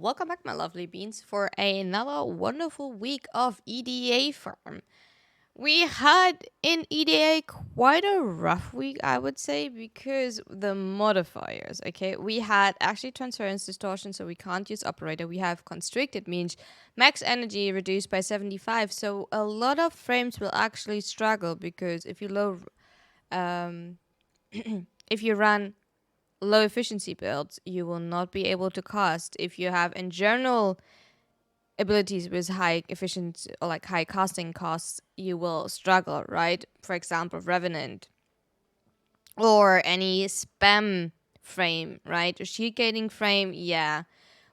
welcome back, my lovely beans, for another wonderful week of EDA farm. We had in EDA quite a rough week, I would say, because the modifiers, okay? We had actually transference distortion, so we can't use operator. We have constricted, means max energy reduced by 75, so a lot of frames will actually struggle because if you if you run low efficiency builds, you will not be able to cast. If you have in general abilities with high efficiency or like high casting costs, you will struggle, right? For example, Revenant or any spam frame, right? A shield gating frame, yeah.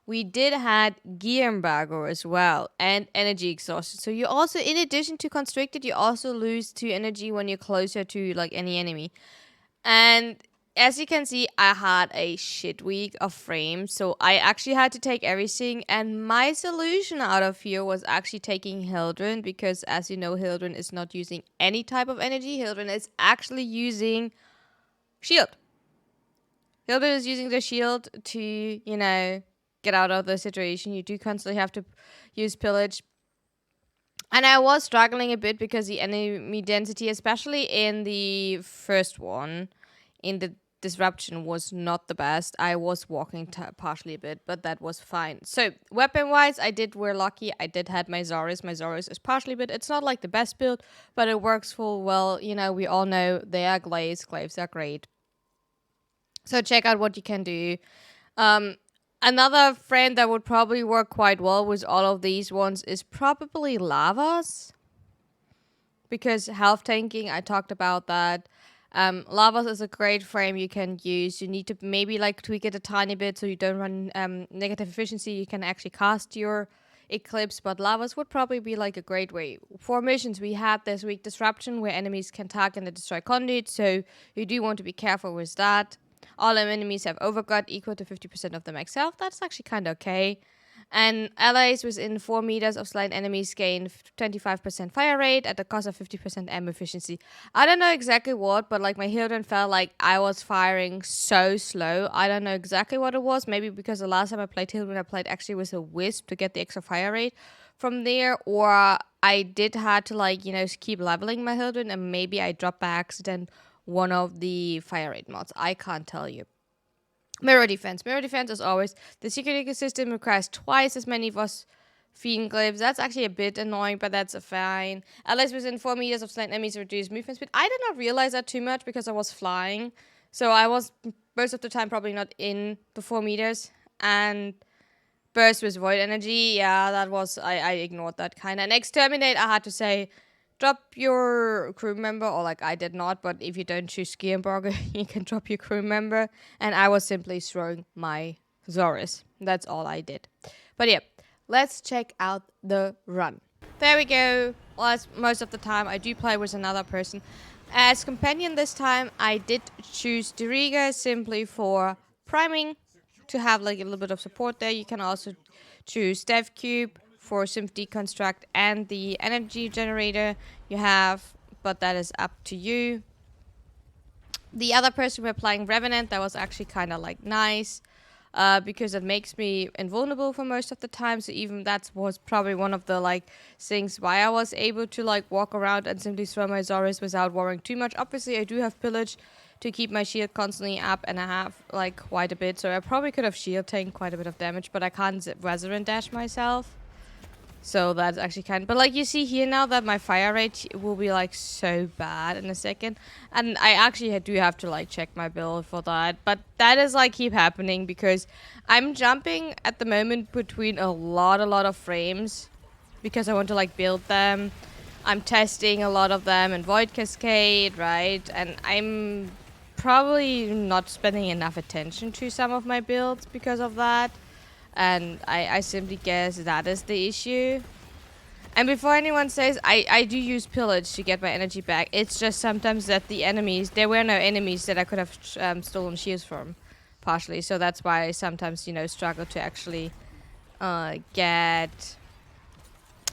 We did had gear embargo as well and energy exhaustion. So you also, in addition to constricted, you also lose 2 energy when you're closer to like any enemy. And as you can see, I had a shit week of frames, so I actually had to take everything. And my solution out of here was actually taking Hildryn, because as you know, Hildryn is not using any type of energy. Hildryn is actually using shield. Hildryn is using the shield to, get out of the situation. You do constantly have to use pillage. And I was struggling a bit because the enemy density, especially in the first one, in the disruption, was not the best. I was walking partially a bit, but that was fine. So weapon-wise, we're lucky. I did had my Zorus. My Zorus is partially, but it's not like the best build, but it works full well. We all know they are glaives. Glaives are great. So check out what you can do. Another frame that would probably work quite well with all of these ones is probably Lavas. Because health tanking, I talked about that. Lavas is a great frame you can use. You need to maybe like tweak it a tiny bit so you don't run negative efficiency. You can actually cast your Eclipse, but Lavas would probably be like a great way. For missions, we had this week Disruption where enemies can target and destroy conduit, so you do want to be careful with that. All enemies have overgut equal to 50% of the max health. That's actually kind of okay. And allies within 4 meters of slain enemies gain 25% fire rate at the cost of 50% ammo efficiency. I don't know exactly what, but like my Hildryn felt like I was firing so slow. I don't know exactly what it was. Maybe because the last time I played Hildryn, I played actually with a Wisp to get the extra fire rate from there. Or I did had to keep leveling my Hildryn, and maybe I dropped by accident one of the fire rate mods. I can't tell you. Mirror defense. Mirror defense, as always. The secret ecosystem requires twice as many Fiend Glyphs. That's actually a bit annoying, but that's fine. Allies within 4 meters of slain enemies reduce movement speed. I did not realize that too much because I was flying. So I was most of the time probably not in the 4 meters. And burst with void energy. Yeah, that was... I ignored that kind of. And exterminate, I had to say... Drop your crew member, or like I did not, but if you don't choose ski embargo, you can drop your crew member. And I was simply throwing my Zorus. That's all I did. But yeah, let's check out the run. There we go. As most of the time, I do play with another person. As companion this time, I did choose Diriga simply for priming, to have like a little bit of support there. You can also choose Dev Cube for Symph Deconstruct and the energy generator you have, but that is up to you. The other person we're playing Revenant, that was actually kind of like nice, because it makes me invulnerable for most of the time. So even that was probably one of the like things why I was able to like walk around and simply throw my Zorus without worrying too much. Obviously, I do have pillage to keep my shield constantly up, and I have like quite a bit, so I probably could have shield taken quite a bit of damage, but I can't Resurrect dash myself. So that's actually but like you see here now that my fire rate will be like so bad in a second. And I actually do have to like check my build for that. But that is like keep happening because I'm jumping at the moment between a lot of frames because I want to like build them. I'm testing a lot of them in Void Cascade, right? And I'm probably not spending enough attention to some of my builds because of that. And I simply guess that is the issue. And before anyone says, I do use pillage to get my energy back. It's just sometimes that the enemies, there were no enemies that I could have stolen shields from, partially. So that's why I sometimes, struggle to actually get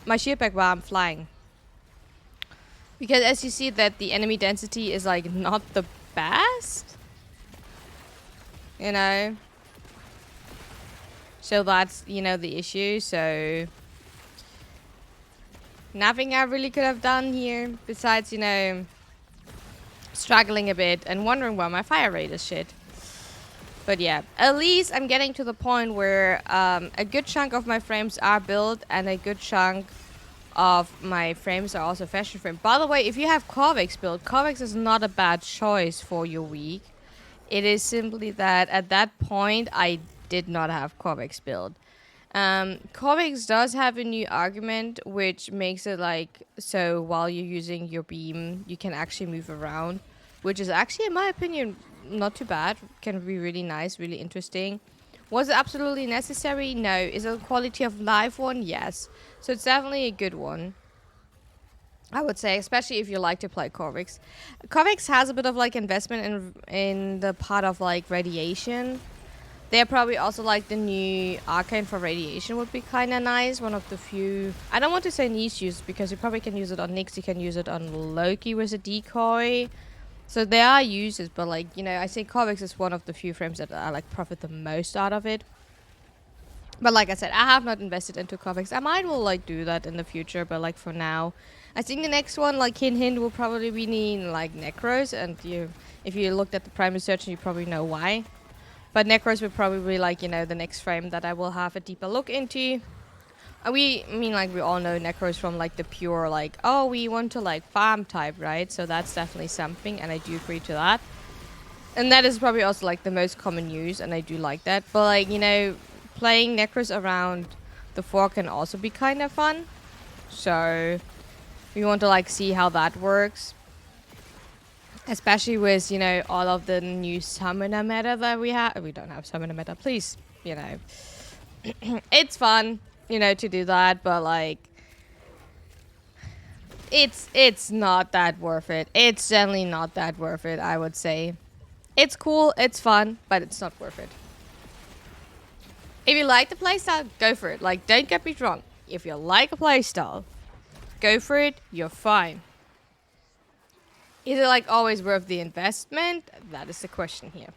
my shield back while I'm flying. Because as you see that the enemy density is like not the best. So that's, you know, the issue. So nothing I really could have done here besides, you know, struggling a bit and wondering why my fire rate is shit. But yeah, at least I'm getting to the point where a good chunk of my frames are built and a good chunk of my frames are also fashion frame. By the way, if you have Corvex built, Corvex is not a bad choice for your week. It is simply that at that point, I did not have Corvex built. Corvex does have a new argument, which makes it like, so while you're using your beam, you can actually move around, which is actually, in my opinion, not too bad. Can be really nice, really interesting. Was it absolutely necessary? No. Is it a quality of life one? Yes. So it's definitely a good one, I would say, especially if you like to play Corvix. Corvix has a bit of like investment in the part of like radiation. They're probably also like the new arcane for radiation would be kind of nice. One of the few, I don't want to say niche use because you probably can use it on Nyx, you can use it on Loki with a decoy. So there are uses, but like, you know, I think Corvix is one of the few frames that I like profit the most out of it. But like I said, I have not invested into Corvix. I might will like do that in the future, but like for now, I think the next one, like hint, will probably be needing like Necros, and if you looked at the Prime Research, you probably know why. But Necros will probably be like, you know, the next frame that I will have a deeper look into. We all know Necros from like the pure like, oh, we want to like farm type, right? So that's definitely something, and I do agree to that. And that is probably also like the most common use, and I do like that. But like, you know, playing Necros around the 4 can also be kind of fun. So we want to like see how that works. Especially with, you know, all of the new summoner meta that we have. We don't have summoner meta, please, you know. It's fun, you know, to do that, but like it's not that worth it. It's generally not that worth it, I would say. It's cool, it's fun, but it's not worth it. If you like the playstyle, go for it. Like, don't get me wrong. If you like a playstyle, go for it, you're fine. Is it like always worth the investment? That is the question here.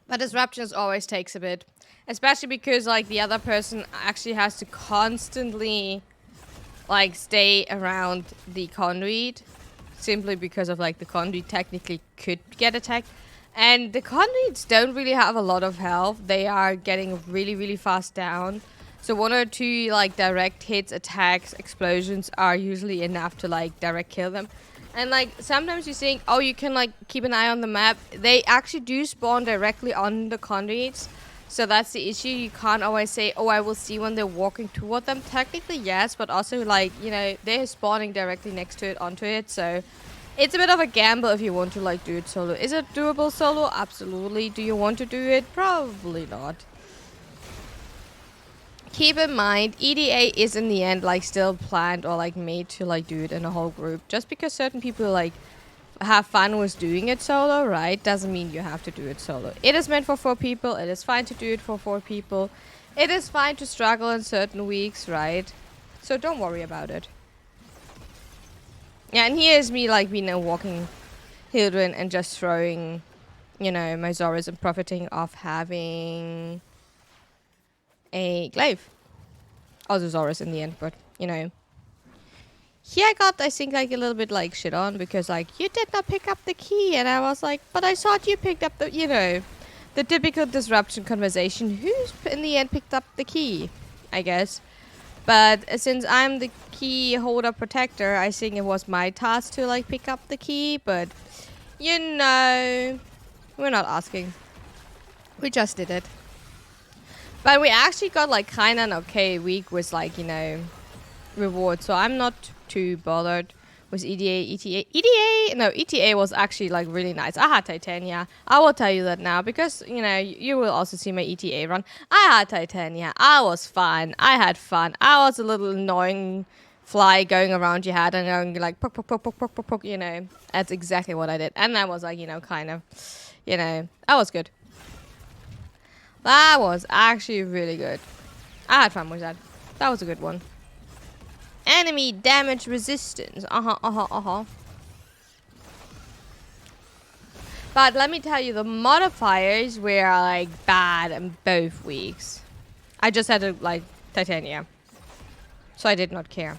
But disruptions always takes a bit. Especially because like the other person actually has to constantly like stay around the conduit. Simply because of like the conduit technically could get attacked. And the conduits don't really have a lot of health. They are getting really, really fast down. So 1 or 2 like direct hits, attacks, explosions are usually enough to like direct kill them. And like sometimes you think, oh, you can like keep an eye on the map. They actually do spawn directly on the conduits. So that's the issue. You can't always say, oh, I will see when they're walking toward them. Technically, yes, but also like, you know, they're spawning directly next to it, onto it. So it's a bit of a gamble if you want to like do it solo. Is it doable solo? Absolutely. Do you want to do it? Probably not. Keep in mind, EDA is in the end like still planned or like made to like do it in a whole group. Just because certain people like have fun with doing it solo, right, doesn't mean you have to do it solo. It is meant for 4 people. It is fine to do it for 4 people. It is fine to struggle in certain weeks, right? So don't worry about it. Yeah, and here's me like, you know, walking Hildryn and just throwing, you know, my Zoras and profiting off having a glaive. Also Zoras in the end, but, you know. Here I got, I think, like a little bit like shit on because like, you did not pick up the key. And I was like, but I thought you picked up the, you know, the typical disruption conversation. Who's in the end picked up the key, I guess. But since I'm the key holder protector, I think it was my task to like pick up the key. But, you know, we're not asking. We just did it. But we actually got like kind of an okay week with like, you know, reward. So I'm not too bothered with ETA was actually like really nice. I had Titania. I will tell you that now because, you know, you will also see my ETA run. I had Titania. I was fun. I had fun. I was a little annoying fly going around your head and going like poke, poke, poke, poke, poke, poke, poke, you know. That's exactly what I did. And that was like, you know, kind of, you know, that was good. That was actually really good. I had fun with that. That was a good one. Enemy damage resistance. By But let me tell you, the modifiers were like bad in both weeks. I just had to like titanium, so I did not care.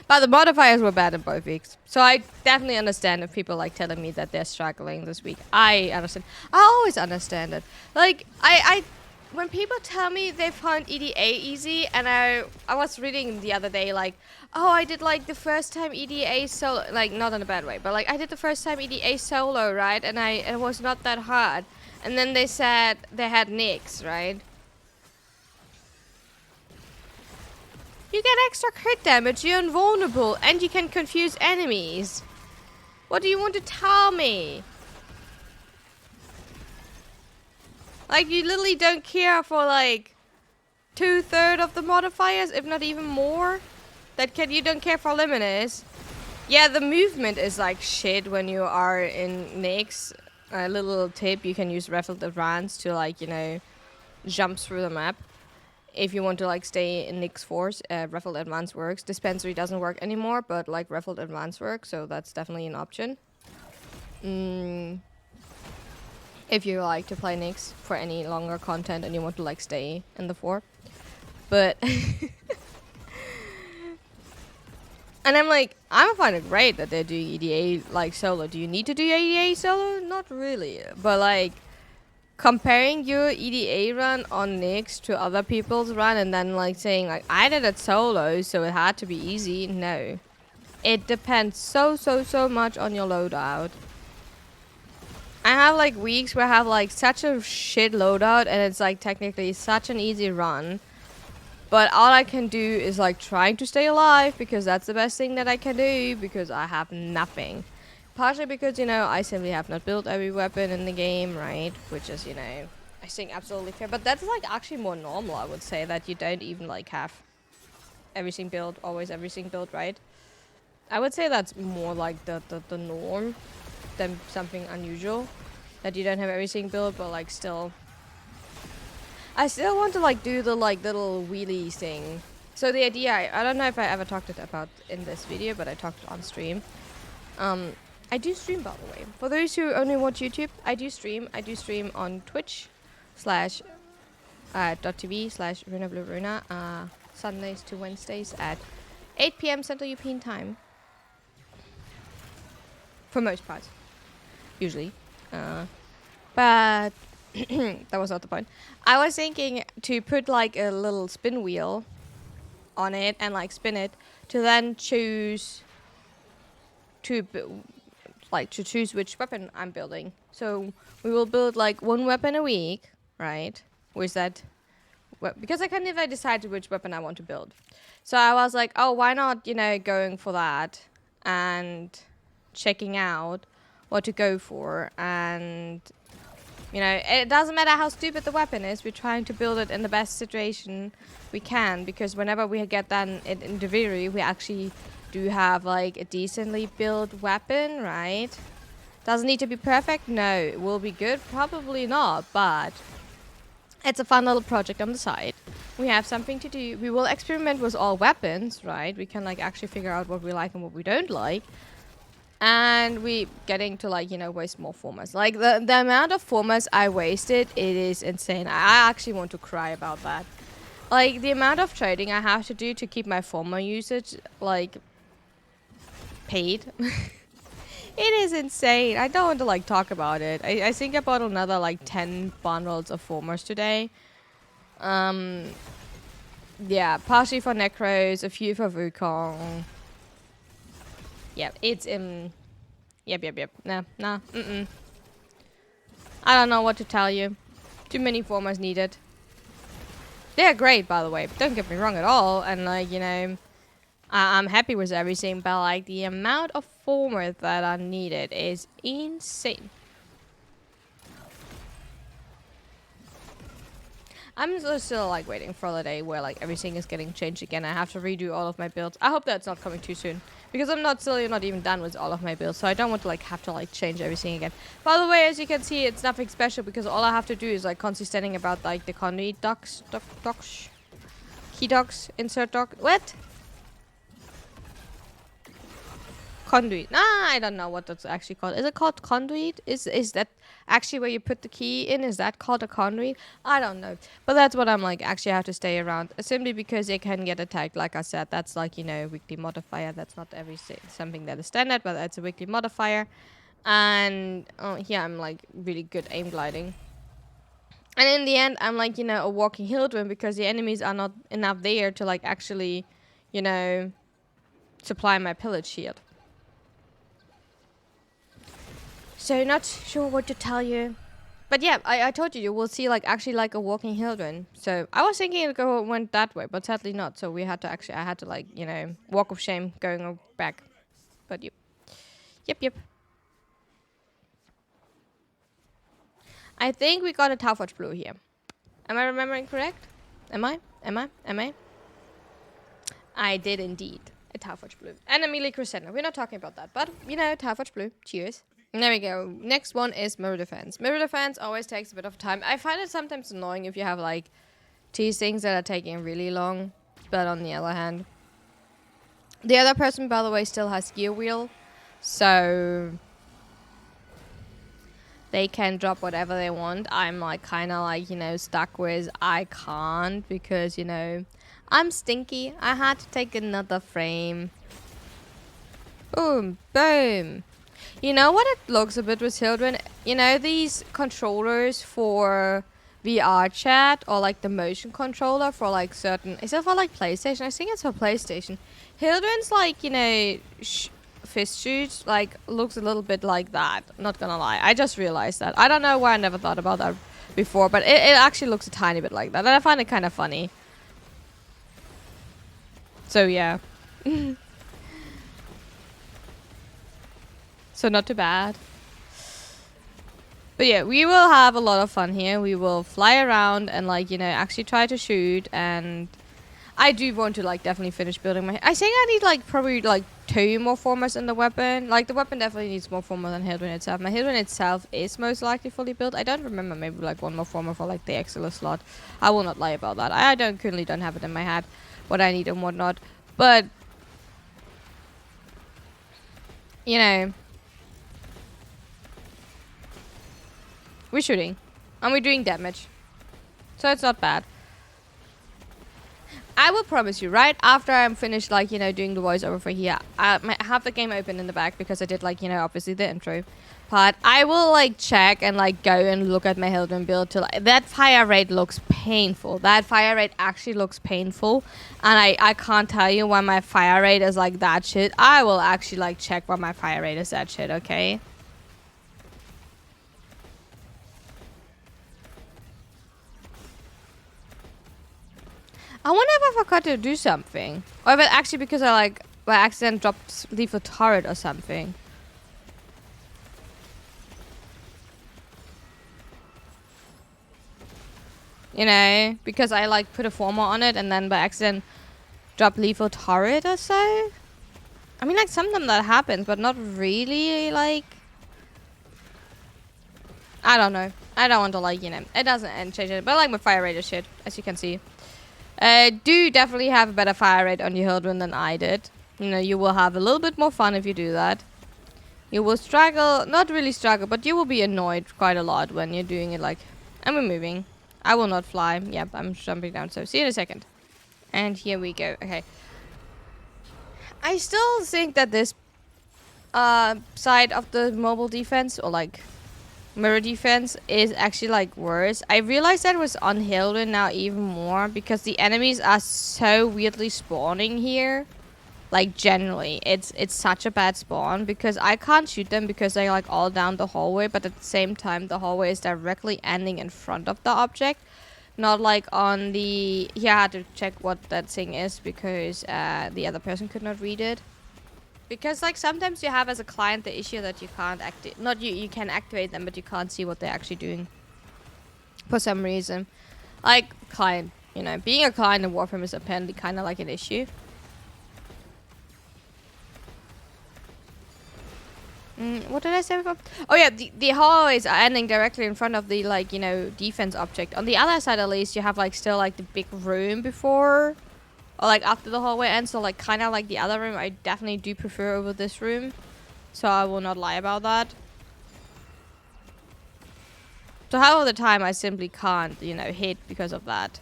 But the modifiers were bad in both weeks, so I definitely understand if people like telling me that they're struggling this week. I understand. I always understand it. Like I when people tell me they found EDA easy, and I was reading the other day like, oh, I did like the first time EDA solo, like not in a bad way, but like I did the first time EDA solo, right? And it was not that hard. And then they said they had nicks, right? You get extra crit damage, you're invulnerable, and you can confuse enemies. What do you want to tell me? Like, you literally don't care for like 2/3 of the modifiers, if not even more. You don't care for Luminous. Yeah, the movement is like shit when you are in Nyx. A little tip, you can use Raffled Advance to like, you know, jump through the map. If you want to like stay in Nyx Force, Raffled Advance works. Dispensary doesn't work anymore, but like Raffled Advance works, so that's definitely an option. If you like to play Nyx for any longer content and you want to like stay in the fort. But and I'm like, I find it great that they do EDA like solo. Do you need to do EDA solo? Not really. But like comparing your EDA run on Nyx to other people's run and then like saying like I did it solo so it had to be easy. No. It depends so much on your loadout. I have like weeks where I have like such a shit loadout and it's like technically such an easy run. But all I can do is like trying to stay alive because that's the best thing that I can do because I have nothing. Partially because, you know, I simply have not built every weapon in the game, right? Which is, you know, I think absolutely fair. But that's like actually more normal, I would say, that you don't even like have everything built, always everything built, right? I would say that's more like the norm than something unusual. That you don't have everything built, but like still. I still want to like do the like little wheelie thing. So the idea, I don't know if I ever talked about in this video, but I talked on stream. I do stream, by the way. For those who only watch YouTube, I do stream. I do stream on Twitch /.tv/RunaBlueRuna Sundays to Wednesdays at 8 p.m. Central European Time. For most parts. Usually. But that was not the point. I was thinking to put like a little spin wheel on it and like spin it to then choose to choose which weapon I'm building. So we will build like one weapon a week, right? With that, because I can never decide which weapon I want to build. So I was like, oh, why not, you know, going for that and checking out what to go for. And, you know, it doesn't matter how stupid the weapon is. We're trying to build it in the best situation we can, because whenever we get that in delivery, we actually do have like a decently built weapon, right? Doesn't need to be perfect. No, it will be good. Probably not, but it's a fun little project on the side. We have something to do. We will experiment with all weapons, right? We can like actually figure out what we like and what we don't like. And we getting to like, you know, waste more formers. Like the amount of formers I wasted, it is insane. I actually want to cry about that. Like the amount of trading I have to do to keep my former usage like paid. It is insane. I don't want to like talk about it. I think I bought another like 10 bundles of formers today. Yeah, partially for Necros, a few for Wukong. Yeah, it's yep. Nah. I don't know what to tell you. Too many formers needed. They're great, by the way. Don't get me wrong at all. And like, you know, I'm happy with everything, but like the amount of formers that are needed is insane. I'm still like waiting for the day where like everything is getting changed again. I have to redo all of my builds. I hope that's not coming too soon, because I'm not even done with all of my builds, so I don't want to like have to like change everything again. By the way, as you can see, it's nothing special because all I have to do is like constantly standing about like the conduit docs, key docs, insert doc. What? conduit. Nah, I don't know what that's actually called. Is it called conduit? Is that actually where you put the key in? Is that called a conduit? I don't know. But that's what I'm like, actually have to stay around. Simply because they can get attacked. Like I said, that's like, you know, weekly modifier. That's not something that is standard, but that's a weekly modifier. And here I'm like really good aim gliding. And in the end, I'm like, you know, a walking Hildryn because the enemies are not enough there to like actually, you know, supply my pillage shield. So not sure what to tell you. But yeah, I told you will see like actually like a walking Hildryn. So I was thinking it went that way, but sadly not. So we had to actually, I had to like, you know, walk of shame going back. But yep. Yep. I think we got a Tauforge Blue here. Am I remembering correct? Am I? I did indeed. A Tauforge Blue. And a melee crusader. We're not talking about that. But, you know, Tauforge Blue. Cheers. And there we go. Next one is Mirror Defense. Mirror Defense always takes a bit of time. I find it sometimes annoying if you have, like, these things that are taking really long. But on the other hand. The other person, by the way, still has Gear Wheel. So they can drop whatever they want. I'm like kind of like, you know, stuck with I can't because, you know, I'm stinky. I had to take another frame. Boom. You know what it looks a bit with Hildryn? You know these controllers for VR chat or like the motion controller for like certain... Is it for like PlayStation? I think it's for PlayStation. Hildryn's like, you know... fist shoot like looks a little bit like that, not gonna lie. I just realized that. I don't know why I never thought about that before, but it actually looks a tiny bit like that, and I find it kind of funny. So yeah. So not too bad. But yeah, we will have a lot of fun here. We will fly around and like, you know, actually try to shoot. And I do want to like definitely finish building my... I think I need like probably like 2 more formers in the weapon. Like the weapon definitely needs more former than Hildryn itself. My Hildryn itself is most likely fully built. I don't remember, maybe like 1 more former for like the Exilus slot. I will not lie about that. I currently don't have it in my head what I need and what not. But you know, we're shooting and we're doing damage, so it's not bad. I will promise you, right after I'm finished, like, you know, doing the voiceover for here, I have the game open in the back because I did, like, you know, obviously the intro part. I will, like, check and, like, go and look at my Hildryn build till that fire rate looks painful. That fire rate actually looks painful. And I can't tell you why my fire rate is, like, that shit. I will actually, like, check why my fire rate is that shit, okay? I wonder if I forgot to do something. Or if it actually because I like by accident dropped leave a turret or something. You know, because I like put a former on it and then by accident drop lethal turret or so. I mean, like sometimes that happens, but not really. Like, I don't know. I don't want to like, you know, it doesn't change it. But like my fire rate is shit, as you can see. Do definitely have a better fire rate on your Hildryn than I did. You know, you will have a little bit more fun if you do that. You will struggle, not really struggle, but you will be annoyed quite a lot when you're doing it like... And we're moving. I will not fly. Yep, I'm jumping down, so see you in a second. And here we go. Okay. I still think that this side of the mobile defense, or like... mirror defense is actually like worse. I realized that was on Hildryn now even more because the enemies are so weirdly spawning here. Like generally, it's such a bad spawn because I can't shoot them because they're like all down the hallway, but at the same time the hallway is directly ending in front of the object, not like on the... Yeah, I had to check what that thing is because the other person could not read it. Because, like, sometimes you have as a client the issue that you can't activate... Not you can activate them, but you can't see what they're actually doing. For some reason. Like, client, you know, being a client in Warframe is apparently kind of like an issue. What did I say before? Oh, yeah, the hallways are ending directly in front of the, like, you know, defense object. On the other side, at least, you have, like, still, like, the big room before... or like after the hallway ends, so like kind of like the other room I definitely do prefer over this room, so I will not lie about that. So half of the time I simply can't, you know, hit because of that.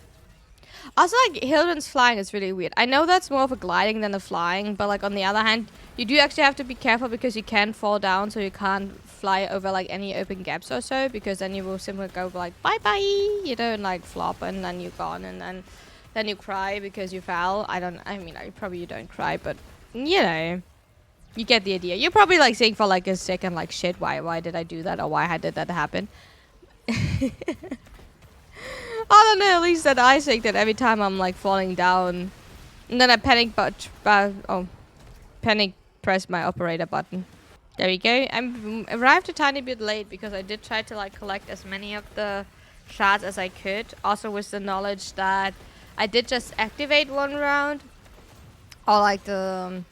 Also, like, Hildryn's flying is really weird. I know that's more of a gliding than a flying, but, like, on the other hand, you do actually have to be careful because you can fall down, so you can't fly over, like, any open gaps or so, because then you will simply go, like, bye-bye, you know, and, like, flop, and then you're gone, and then you cry because you fell. I mean, like, probably you don't cry, but, you know, you get the idea. You're probably, like, saying for, like, a second, like, shit, why did I do that, or why did that happen? I don't know, at least that I think that every time I'm like falling down, and then I panic press my operator button. There we go. I'm arrived a tiny bit late because I did try to like collect as many of the shards as I could. Also with the knowledge that I did just activate one round, or like the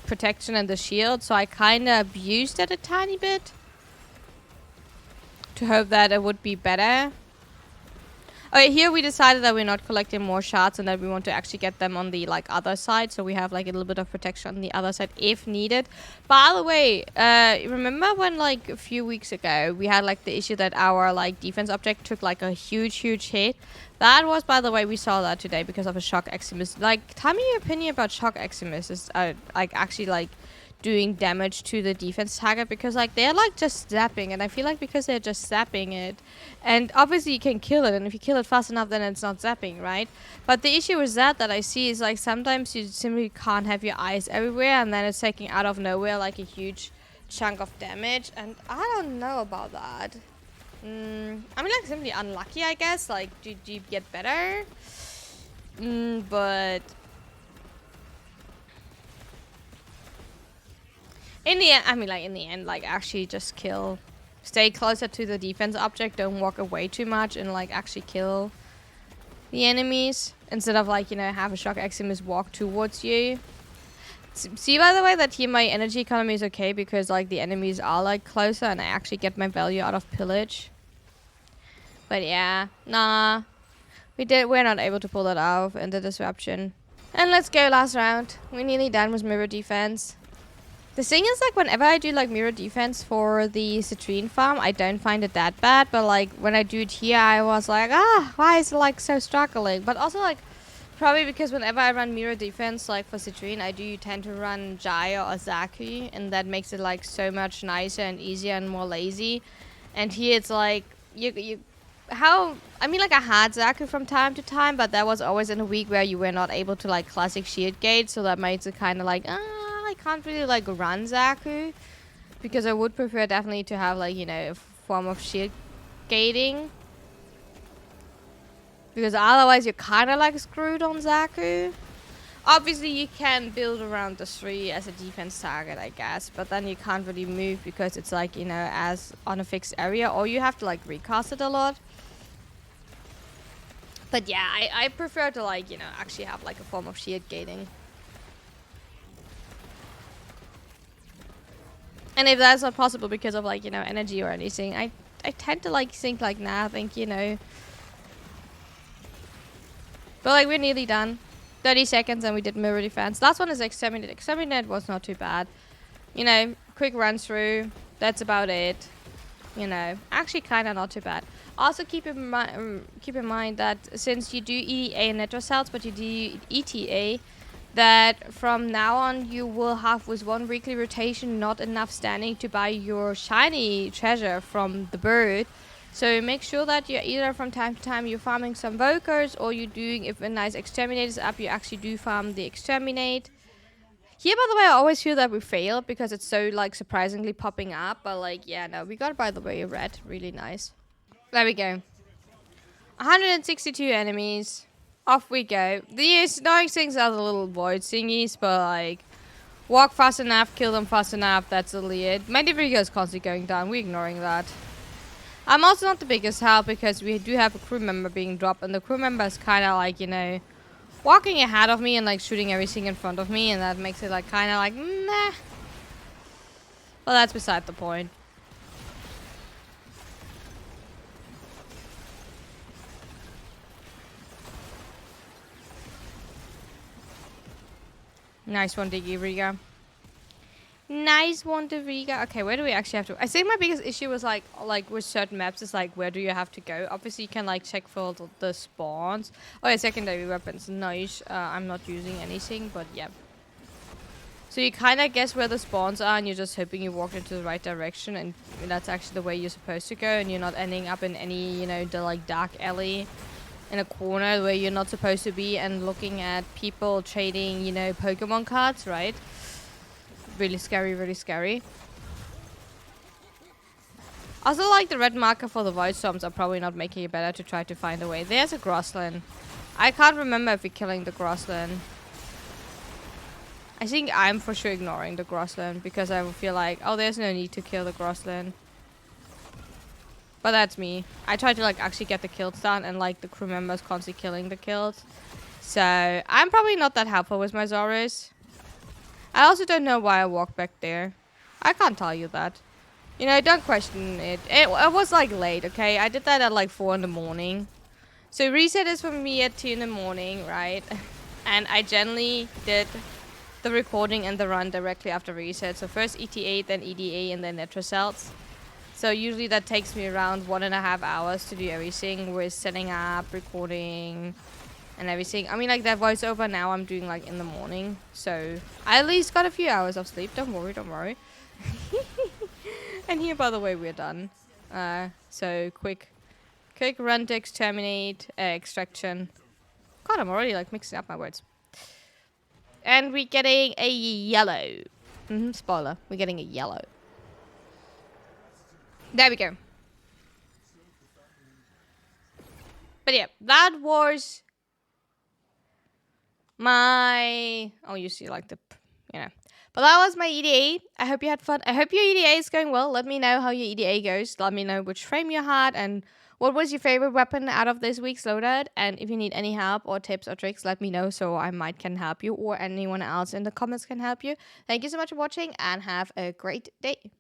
protection and the shield, so I kind of abused it a tiny bit to hope that it would be better. Okay, here we decided that we're not collecting more shards and that we want to actually get them on the like other side, so we have like a little bit of protection on the other side if needed. By the way, remember when like a few weeks ago we had like the issue that our like defense object took like a huge hit? That was, by the way, we saw that today because of a shock Eximus. Like, tell me your opinion about shock Eximus is like actually like doing damage to the defense target, because like they're like just zapping, and I feel like because they're just zapping it, and obviously you can kill it, and if you kill it fast enough then it's not zapping, right? But the issue with that I see is like sometimes you simply can't have your eyes everywhere, and then it's taking out of nowhere like a huge chunk of damage, and I don't know about that. I mean, like, simply unlucky, I guess. Like, do you get better? But in the end, I mean, like, in the end, like, actually just kill. Stay closer to the defense object. Don't walk away too much, and, like, actually kill the enemies. Instead of, like, you know, have a shock Eximus walk towards you. See, by the way, that here my energy economy is okay because, like, the enemies are, like, closer, and I actually get my value out of pillage. But yeah, nah. We're not able to pull that off in the disruption. And let's go last round. We're nearly done with mirror defense. The thing is, like, whenever I do, like, mirror defense for the citrine farm, I don't find it that bad. But, like, when I do it here, I was like, why is it, like, so struggling? But also, like, probably because whenever I run mirror defense, like, for citrine, I do tend to run Jaya or Zaku. And that makes it, like, so much nicer and easier and more lazy. And here it's, like, I mean, like, I had Zaku from time to time, but that was always in a week where you were not able to, like, classic shield gate. So that makes it kind of, like, I can't really like run Zaku, because I would prefer definitely to have, like, you know, a form of shield gating, because otherwise you're kind of like screwed on Zaku. Obviously you can build around the 3 as a defense target, I guess, but then you can't really move because it's like, you know, as on a fixed area, or you have to like recast it a lot. But yeah, I prefer to, like, you know, actually have like a form of shield gating. And if that's not possible because of, like, you know, energy or anything, I tend to, like, think, like, nah, I think, you know. But, like, we're nearly done. 30 seconds and we did mirror defense. Last one is exterminate. Exterminate was not too bad. You know, quick run through. That's about it. You know, actually kind of not too bad. Also keep in mind that since you do EDA and network cells, but you do ETA, that from now on you will have, with one weekly rotation, not enough standing to buy your shiny treasure from the bird. So make sure that you're either from time to time you're farming some Vokers, or you're doing, if a nice exterminate is up, you actually do farm the exterminate. Here, by the way, I always feel that we failed because it's so, like, surprisingly popping up. But, like, yeah, no, we got, by the way, a red. Really nice. There we go. 162 enemies. Off we go. These annoying things are the little void thingies, but, like, walk fast enough, kill them fast enough, that's really it. My Divrigo is constantly going down, we're ignoring that. I'm also not the biggest help because we do have a crew member being dropped, and the crew member is kind of like, you know, walking ahead of me and, like, shooting everything in front of me, and that makes it, like, kind of like, meh. Well, that's beside the point. Nice one, Diggy Riga. Nice one, Devriga. Okay, where do we actually have to? I think my biggest issue was like with certain maps is like where do you have to go? Obviously, you can like check for the spawns. Oh yeah, secondary weapons. Nice. I'm not using anything, but yeah. So you kind of guess where the spawns are, and you're just hoping you walk into the right direction, and that's actually the way you're supposed to go, and you're not ending up in any the like dark alley in a corner where you're not supposed to be, and looking at people trading Pokemon cards, right? Really scary, really scary. Also, like the red marker for the void storms are probably not making it better to try to find a way. There's a grassland. I can't remember if we're killing the grassland. I think I'm for sure ignoring the grassland because I feel like, oh, there's no need to kill the grassland. But that's me. I try to like actually get the kills done, and like the crew members constantly killing the kills. So I'm probably not that helpful with my Zoras. I also don't know why I walked back there. I can't tell you that. Don't question it. It was like late, okay? I did that at like 4 in the morning. So reset is for me at 2 in the morning, right? And I generally did the recording and the run directly after reset. So first ETA, then EDA, and then Netrocells. So usually that takes me around 1.5 hours to do everything with setting up, recording, and everything. I mean, like that voiceover now I'm doing like in the morning. So I at least got a few hours of sleep. Don't worry, don't worry. And here, by the way, we're done. So quick run to exterminate, extraction. God, I'm already like mixing up my words. And we're getting a yellow. Spoiler, we're getting a yellow. There we go. But yeah, that was my... Oh, you see like the... But that was my EDA. I hope you had fun. I hope your EDA is going well. Let me know how your EDA goes. Let me know which frame you had and what was your favorite weapon out of this week's loadout. And if you need any help or tips or tricks, let me know so I can help you, or anyone else in the comments can help you. Thank you so much for watching and have a great day.